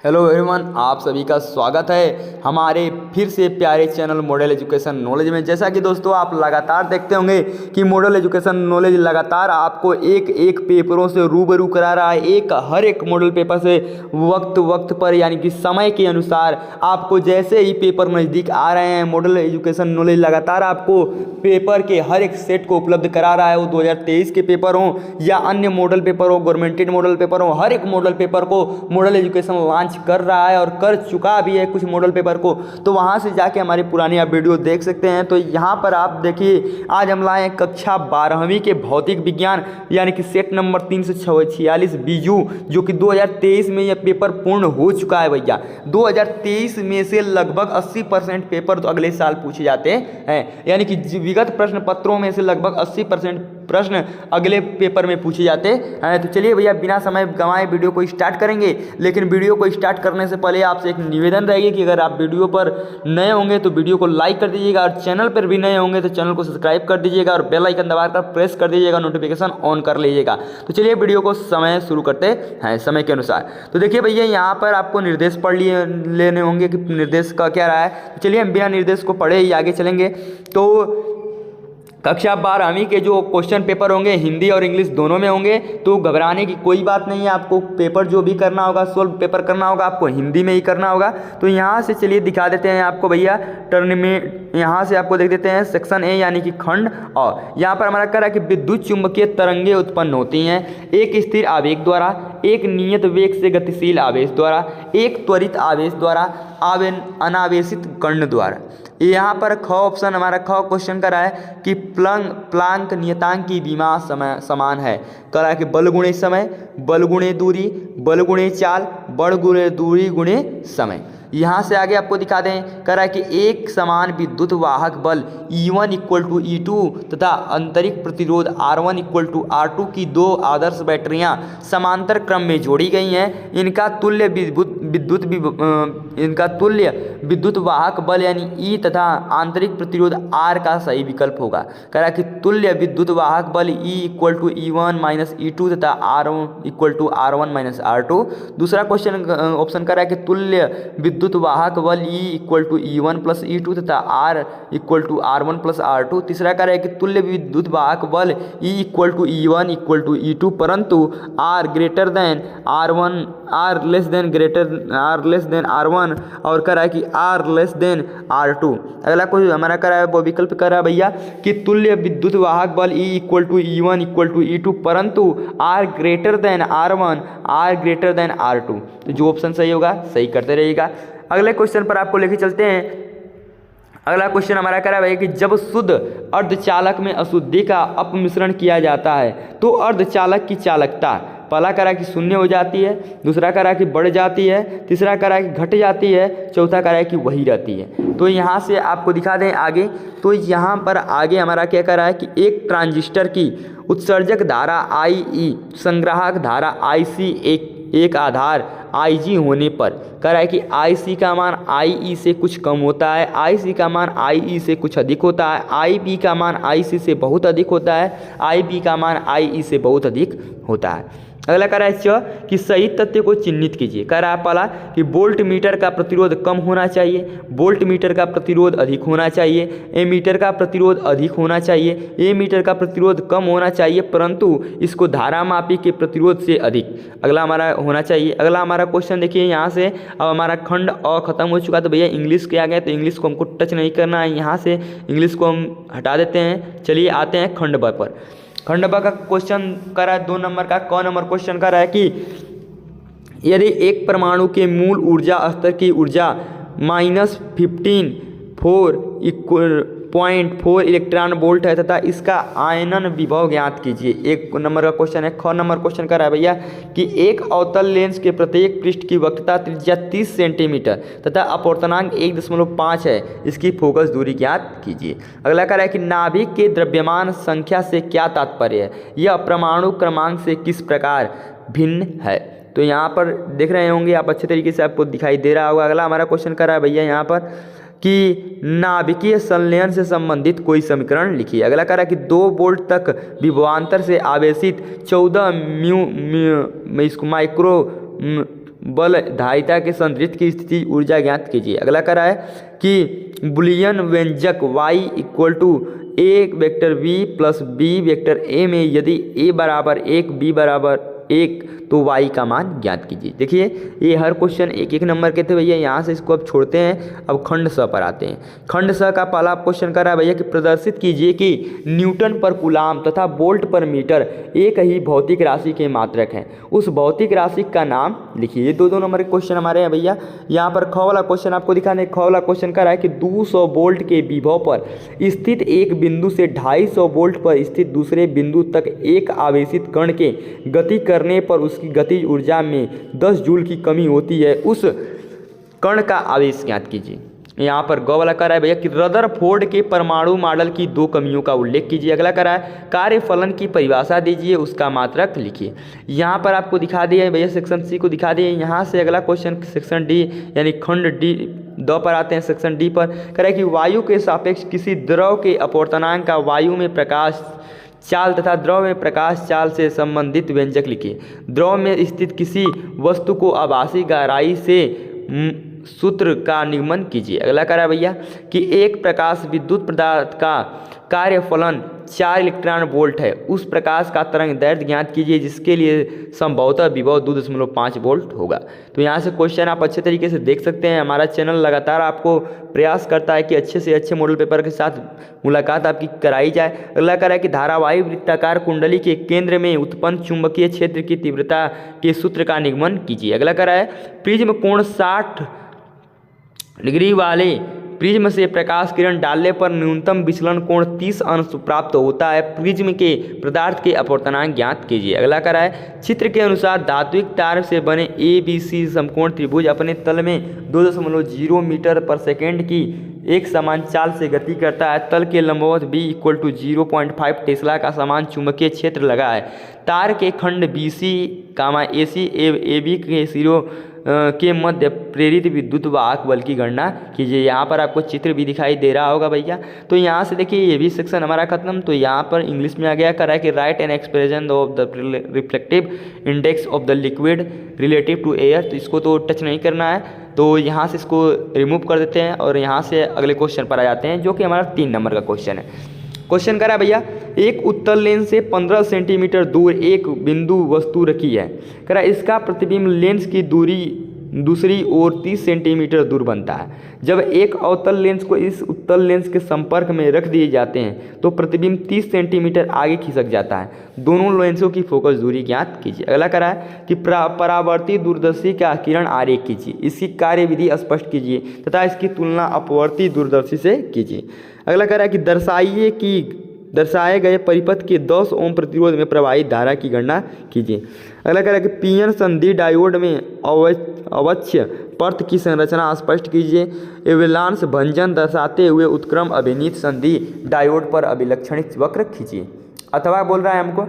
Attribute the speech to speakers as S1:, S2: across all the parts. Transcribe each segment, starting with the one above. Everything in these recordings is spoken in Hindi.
S1: हेलो एवरीवन, आप सभी का स्वागत है हमारे फिर से प्यारे चैनल मॉडल एजुकेशन नॉलेज में। जैसा कि दोस्तों आप लगातार देखते होंगे कि मॉडल एजुकेशन नॉलेज लगातार आपको एक एक पेपरों से रूबरू करा रहा है। हर एक मॉडल पेपर से वक्त पर यानी कि समय के अनुसार आपको जैसे ही पेपर नज़दीक आ रहे हैं, मॉडल एजुकेशन नॉलेज लगातार आपको पेपर के हर एक सेट को उपलब्ध करा रहा है। वो 2023 के पेपर हों या अन्य मॉडल पेपर हो, गवर्नमेंटेड मॉडल पेपर हो, हर एक मॉडल पेपर को मॉडल एजुकेशन लॉन्च कर रहा है और कर चुका भी है कुछ मॉडल पेपर को। तो वहां से जाके हमारी पुरानी आप वीडियो देख सकते हैं। तो यहाँ पर आप देखिए, आज हम लाए हैं कक्षा 12वीं के भौतिक विज्ञान यानी कि सेट नंबर 346 बीजू, जो कि 2023 में यह पेपर पूर्ण हो चुका है भैया। 2023 में से लगभग 80% पेपर तो अगले साल पूछे जाते हैं, यानी कि विगत प्रश्न पत्रों में से लगभग 80% प्रश्न अगले पेपर में पूछे जाते हैं। तो चलिए भैया, बिना समय गंवाए वीडियो को स्टार्ट करेंगे। लेकिन वीडियो को स्टार्ट करने से पहले आपसे एक निवेदन रहेगी कि अगर आप वीडियो पर नए होंगे तो वीडियो को लाइक कर दीजिएगा, और चैनल पर भी नए होंगे तो चैनल को सब्सक्राइब कर दीजिएगा और बेल आइकन दबाकर प्रेस कर दीजिएगा, नोटिफिकेशन ऑन कर लीजिएगा। तो चलिए वीडियो को समय शुरू करते हैं समय के अनुसार। तो देखिए भैया, यहाँ पर आपको निर्देश पढ़ लेने होंगे कि निर्देश का क्या रहा है। तो चलिए हम बिना निर्देश को पढ़े ही आगे चलेंगे। तो कक्षा 12वीं के जो क्वेश्चन पेपर होंगे हिंदी और इंग्लिश दोनों में होंगे, तो घबराने की कोई बात नहीं है। आपको पेपर जो भी करना होगा, सोल्व पेपर करना होगा, आपको हिंदी में ही करना होगा। तो यहाँ से चलिए दिखा देते हैं आपको भैया टर्न में। यहाँ से आपको देख देते हैं सेक्शन ए यानी कि खंड। और यहाँ पर हमारा कह रहा है कि विद्युत चुंबकीय तरंगें उत्पन्न होती हैं एक स्थिर आवेग द्वारा, एक नियत वेग से गतिशील आवेश द्वारा, एक त्वरित आवेश द्वारा, अनावेशित कण द्वारा। यहाँ पर ख ऑप्शन हमारा ख क्वेश्चन का रहा है कि प्लांक नियतांक की विमा समान है। कह रहा है कि बल गुणे समय, बल गुणे दूरी, बल गुणे चाल, बल गुणे दूरी गुणे समय। यहाँ से आगे आपको दिखा दें, कह रहा है कि एक समान विद्युत वाहक बल E1 = E2 तथा आंतरिक प्रतिरोध R1 = R2 की दो आदर्श बैटरियाँ समांतर क्रम में जोड़ी गई हैं। इनका तुल्य विद्युत वाहक बल यानी E तथा आंतरिक प्रतिरोध R का सही विकल्प होगा। कह रहा है कि तुल्य विद्युत वाहक बल E = E1 - E2 तथा R1 = R1 - R2। दूसरा क्वेश्चन ऑप्शन कह रहा है कि तुल्य विद्युत वाहक बल E = E1 + E2 तथा R = R1 + R2। तीसरा कह रहा है कि तुल्य विद्युत वाहक बल E = E1 = E2 परंतु R लेस देन R1 और कह रहा है कि R लेस देन R2। अगला कोई हमारा कह रहा है वो विकल्प कर रहा है भैया कि तुल्य विद्युत वाहक बल E = E1 = E2 परंतु R ग्रेटर देन R2। तो जो ऑप्शन सही होगा सही करते रहिएगा। अगले क्वेश्चन पर आपको लेके चलते हैं। अगला क्वेश्चन हमारा कह रहा है कि जब शुद्ध अर्धचालक में अशुद्धि का अपमिश्रण किया जाता है तो अर्धचालक की चालकता पहला कह रहा है कि शून्य हो जाती है, दूसरा कह रहा है कि बढ़ जाती है, तीसरा कह रहा है कि घट जाती है, चौथा कह रहा है कि वही रहती है। तो यहाँ से आपको दिखा दें आगे। तो यहाँ पर आगे हमारा क्या कह रहा है कि एक ट्रांजिस्टर की उत्सर्जक धारा IE संग्राहक धारा IC एक आधार IG होने पर कह रहा है कि IC का मान IE से कुछ कम होता है, IC का मान IE से कुछ अधिक होता है, IB का मान IC से बहुत अधिक होता है, IB का मान IE से बहुत अधिक होता है। अगला कह रहा है कि सही तथ्य को चिन्हित कीजिए। कह रहा है पहला कि वोल्ट मीटर का प्रतिरोध कम होना चाहिए, वोल्ट मीटर का प्रतिरोध अधिक होना चाहिए, एमीटर का प्रतिरोध अधिक होना चाहिए, एमीटर का प्रतिरोध कम होना चाहिए परंतु इसको धारा मापी के प्रतिरोध से अधिक। अगला हमारा होना चाहिए। अगला हमारा क्वेश्चन देखिए, यहाँ से अब हमारा खंड अ खत्म हो चुका। तो भैया इंग्लिश के आ गए, तो इंग्लिश को हमको टच नहीं करना है, यहाँ से इंग्लिश को हम हटा देते हैं। चलिए आते हैं खंड ब पर। खंड ब का क्वेश्चन कर रहा है 2 नंबर का क नंबर क्वेश्चन कर रहा है कि यदि एक परमाणु के मूल ऊर्जा स्तर की ऊर्जा -15.4 इलेक्ट्रॉन वोल्ट है तथा इसका आयनन विभव ज्ञात कीजिए। 1 नंबर का क्वेश्चन है। ख नंबर क्वेश्चन कर रहा है भैया कि एक अवतल लेंस के प्रत्येक पृष्ठ की वक्रता त्रिज्या 30 सेंटीमीटर तथा अपवर्तनांक 1.5 है, इसकी फोकस दूरी ज्ञात कीजिए। अगला कह रहा है कि नाभिक के द्रव्यमान संख्या से क्या तात्पर्य है, यह परमाणु क्रमांक से किस प्रकार भिन्न है। तो यहाँ पर देख रहे होंगे आप, अच्छे तरीके से आपको दिखाई दे रहा होगा। अगला हमारा क्वेश्चन कर रहा है भैया यहाँ पर कि नाभिकीय संलयन से संबंधित कोई समीकरण लिखिए। अगला कह रहा है कि 2 वोल्ट तक विभवांतर से आवेशित 14 माइक्रो बल धारिता के संतृप्त की स्थिति ऊर्जा ज्ञात कीजिए। अगला करा है कि बुलियन व्यंजक y equal to A vector b plus B vector a में यदि a बराबर 1 b बराबर 1 तो y का मान ज्ञात कीजिए। देखिए ये हर क्वेश्चन एक एक नंबर के थे भैया, यहाँ से इसको अब छोड़ते हैं, अब खंड स पर आते हैं। खंड स का पहला क्वेश्चन कर रहा है भैया कि प्रदर्शित कीजिए कि न्यूटन पर कूलाम तथा वोल्ट पर मीटर एक ही भौतिक राशि के मात्रक हैं, उस भौतिक राशि का नाम लिखिए। ये दो नंबर के क्वेश्चन हमारे हैं भैया। यहाँ पर ख वाला क्वेश्चन आपको दिखाने, ख वाला क्वेश्चन कर रहा है कि 200 वोल्ट के विभव पर स्थित एक बिंदु से 250 वोल्ट पर स्थित दूसरे बिंदु तक एक आवेशित कण के गति करने पर उसकी गतिज ऊर्जा में 10 जूल की कमी होती है, उस कण का आवेश ज्ञात कीजिए। यहाँ पर ग वाला कर रहा है भैया कि रदरफोर्ड के परमाणु मॉडल की 2 कमियों का उल्लेख कीजिए। अगला कर रहा है कार्यफलन की परिभाषा दीजिए, उसका मात्रक लिखिए। यहाँ पर आपको दिखा दिया है भैया, सेक्शन सी को दिखा दिया। यहाँ से अगला क्वेश्चन सेक्शन डी यानी खंड डी द पर आते हैं। सेक्शन डी पर कह रहा है कि वायु के सापेक्ष किसी द्रव के अपवर्तनांक का वायु में प्रकाश चाल तथा द्रव में प्रकाश चाल से संबंधित व्यंजक लिखिए। द्रव में स्थित किसी वस्तु को आभासी गहराई से सूत्र का निगमन कीजिए। अगला कह रहा है भैया कि एक प्रकाश विद्युत पदार्थ का कार्यफलन 4 इलेक्ट्रॉन वोल्ट है, उस प्रकाश का तरंग दैर्ध्य ज्ञात कीजिए जिसके लिए संभवतः विभव 2.5 वोल्ट होगा। तो यहाँ से क्वेश्चन आप अच्छे तरीके से देख सकते हैं। हमारा चैनल लगातार आपको प्रयास करता है कि अच्छे से अच्छे मॉडल पेपर के साथ मुलाकात आपकी कराई जाए। अगला कह रहा है कि धारावाही वृत्ताकार कुंडली के केंद्र में उत्पन्न चुंबकीय क्षेत्र की तीव्रता के सूत्र का निगमन कीजिए। अगला कह रहा है प्रिज्म कोण 60 डिग्री वाले प्रिज्म से प्रकाश किरण डालने पर न्यूनतम विचलन कोण 30 अंश प्राप्त होता है, प्रिज्म के पदार्थ के अपवर्तनांक ज्ञात कीजिए। अगला कह रहा है चित्र के अनुसार धात्विक तार से बने ABC समकोण त्रिभुज अपने तल में 2.0 मीटर पर सेकेंड की एक समान चाल से गति करता है। तल के लंबवत b इक्वल टू 0.5 टेस्ला का समान चुंबकीय क्षेत्र लगा है। तार के खंड BC AC AB के सिरों के मध्य प्रेरित विद्युत वाहक बल की गणना कीजिए। यहाँ पर आपको चित्र भी दिखाई दे रहा होगा भैया। तो यहाँ से देखिए ये भी सेक्शन हमारा खत्म। तो यहाँ पर इंग्लिश में आ गया कर रहा है कि write an expression of the reflective index of the liquid relative to air. तो इसको तो टच नहीं करना है, तो यहाँ से इसको रिमूव कर देते हैं और यहाँ से अगले क्वेश्चन पर आ जाते हैं जो कि हमारा 3 नंबर का क्वेश्चन है। क्वेश्चन करा भैया एक उत्तल लेंस से 15 सेंटीमीटर दूर एक बिंदु वस्तु रखी है। करा इसका प्रतिबिंब लेंस की दूरी दूसरी ओर 30 सेंटीमीटर दूर बनता है। जब एक अवतल लेंस को इस उत्तल लेंस के संपर्क में रख दिए जाते हैं तो प्रतिबिंब 30 सेंटीमीटर आगे खिसक जाता है। दोनों लेंसों की फोकस दूरी ज्ञात कीजिए। अगला करा है कि परावर्ती दूरदर्शी का किरण आरेख कीजिए, इसकी कार्यविधि स्पष्ट कीजिए तथा इसकी तुलना अपवर्ती दूरदर्शी से कीजिए। अगला कह रहा है कि दर्शाए गए परिपथ के 10 ओम प्रतिरोध में प्रवाहित धारा की गणना कीजिए। अगला कह रहा है कि पीएन संधि डायोड में अवश्य पर्त की संरचना स्पष्ट कीजिए। एवेलांस भंजन दर्शाते हुए उत्क्रम अभिनीत संधि डायोड पर अभिलक्षणिक वक्र खींचिए। अथवा बोल रहा है हमको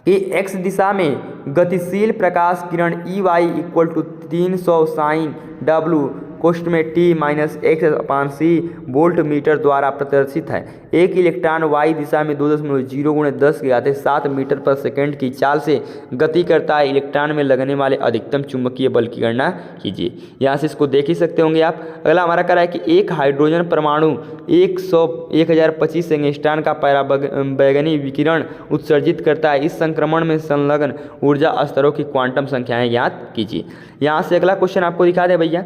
S1: कि x दिशा में गतिशील प्रकाश किरण EY equal to 300 sine W कोष्ठ में T-x/c वोल्ट मीटर द्वारा प्रदर्शित है। एक इलेक्ट्रॉन y दिशा में 2.0 × 10⁻7 मीटर पर सेकेंड की चाल से गति करता है। इलेक्ट्रॉन में लगने वाले अधिकतम चुंबकीय बल की गणना कीजिए। यहाँ से इसको देख ही सकते होंगे आप। अगला हमारा कह रहा है कि एक हाइड्रोजन परमाणु 1025 एंगस्ट्रॉन का पराबैंगनी विकिरण उत्सर्जित करता है। इस संक्रमण में संलग्न ऊर्जा स्तरों की क्वांटम संख्याएँ ज्ञात कीजिए। यहाँ से अगला क्वेश्चन आपको दिखा दे भैया।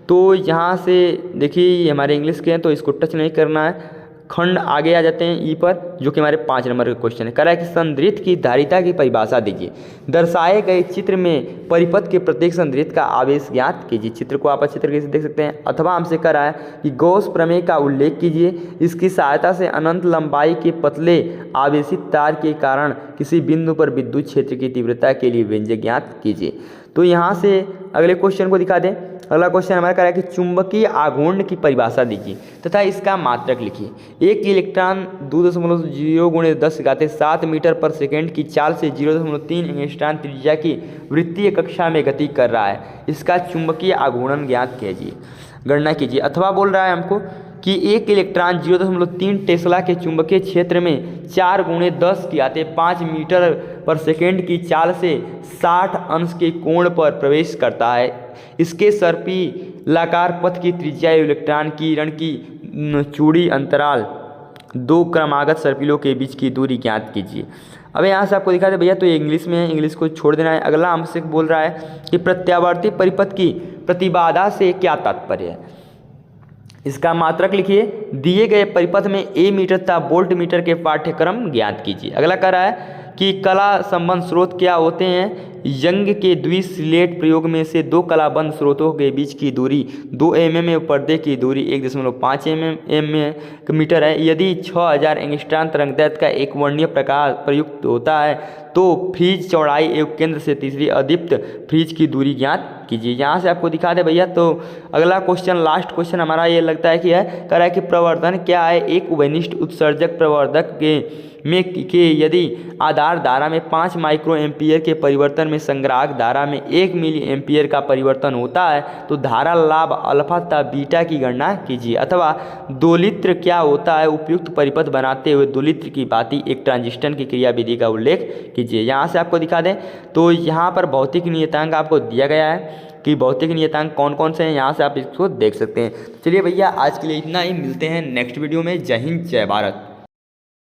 S1: तो यहाँ से देखिए ये हमारे इंग्लिश के हैं तो इसको टच नहीं करना है। खंड आगे आ जाते हैं ई पर जो कि हमारे 5 नंबर का क्वेश्चन है। कह रहा है कि संधारित्र की धारिता की परिभाषा दीजिए। दर्शाए गए चित्र में परिपथ के प्रत्येक संधारित्र का आवेश ज्ञात कीजिए। चित्र को आप अच्छे तरीके से देख सकते हैं। अथवा हमसे कह रहा है कि गॉस प्रमेय का उल्लेख कीजिए। इसकी सहायता से अनंत लंबाई के पतले आवेशित तार के कारण किसी बिंदु पर विद्युत क्षेत्र की तीव्रता के लिए व्यंजक ज्ञात कीजिए। तो यहाँ से अगले क्वेश्चन को दिखा दें। अगला क्वेश्चन हमारा कह रहा है कि चुंबकीय आघूर्ण की परिभाषा दीजिए तथा इसका मात्रक लिखिए। एक इलेक्ट्रॉन 2.0 × 10⁻7 मीटर पर सेकेंड की चाल से 0.3 एंगस्ट्रॉन त्रिज्या की वृत्तीय कक्षा में गति कर रहा है। इसका चुंबकीय आघूर्ण ज्ञात कीजिए, गणना कीजिए। अथवा बोल रहा है हमको कि एक इलेक्ट्रॉन 0.3 टेस्ला के चुंबकीय क्षेत्र में 4 × 10⁵ मीटर पर सेकेंड की चाल से 60 अंश के कोण पर प्रवेश करता है। इसके सर्पिलाकार पथ की त्रिज्या इलेक्ट्रॉन किरण की चूड़ी अंतराल 2 क्रमागत सर्पिलों के बीच की दूरी ज्ञात कीजिए। अब यहाँ से आपको दिखा दे भैया, तो ये इंग्लिश में है, इंग्लिश को छोड़ देना है। अगला हमसे बोल रहा है कि प्रत्यावर्ती परिपथ की प्रतिबाधा से क्या तात्पर्य है। इसका मात्रक लिखिए। दिए गए परिपथ में ए मीटर तथा वोल्ट मीटर के पाठ्यक्रम ज्ञात कीजिए। अगला कह रहा है कि कला संबंध स्रोत क्या होते हैं। यंग के द्विस्लेट प्रयोग में से 2 कलाबंद स्रोतों के बीच की दूरी 2 mm में, पर्दे की दूरी 1.5 मीटर है। यदि 6000 एंगस्ट्रॉम तरंगदैर्घ्य का एक वर्णीय प्रकाश प्रयुक्त होता है तो फ्रीज चौड़ाई एवं केंद्र से तीसरी अदीप्त फ्रीज की दूरी ज्ञात कीजिए। यहाँ से आपको दिखा दे भैया, तो अगला क्वेश्चन, लास्ट क्वेश्चन हमारा ये लगता है कि है, कह रहा है कि प्रवर्धन क्या है। एक उभयनिष्ठ उत्सर्जक प्रवर्धक के यदि आधार धारा में 5 माइक्रो एम्पियर के परिवर्तन में संग्राहक धारा में 1 मिली एम्पियर का परिवर्तन होता है तो धारा लाभ अल्फा तथा बीटा की गणना कीजिए। अथवा दोलित्र क्या होता है। उपयुक्त परिपथ बनाते हुए दोलित्र की भांति एक ट्रांजिस्टर की क्रियाविधि का उल्लेख कीजिए। यहाँ से आपको दिखा दें तो यहाँ पर भौतिक नियतांक आपको दिया गया है कि भौतिक नियतांक कौन कौन से हैं, यहाँ से आप इसको देख सकते हैं। चलिए भैया, आज के लिए इतना ही। मिलते हैं नेक्स्ट वीडियो में। जय हिंद, जय भारत।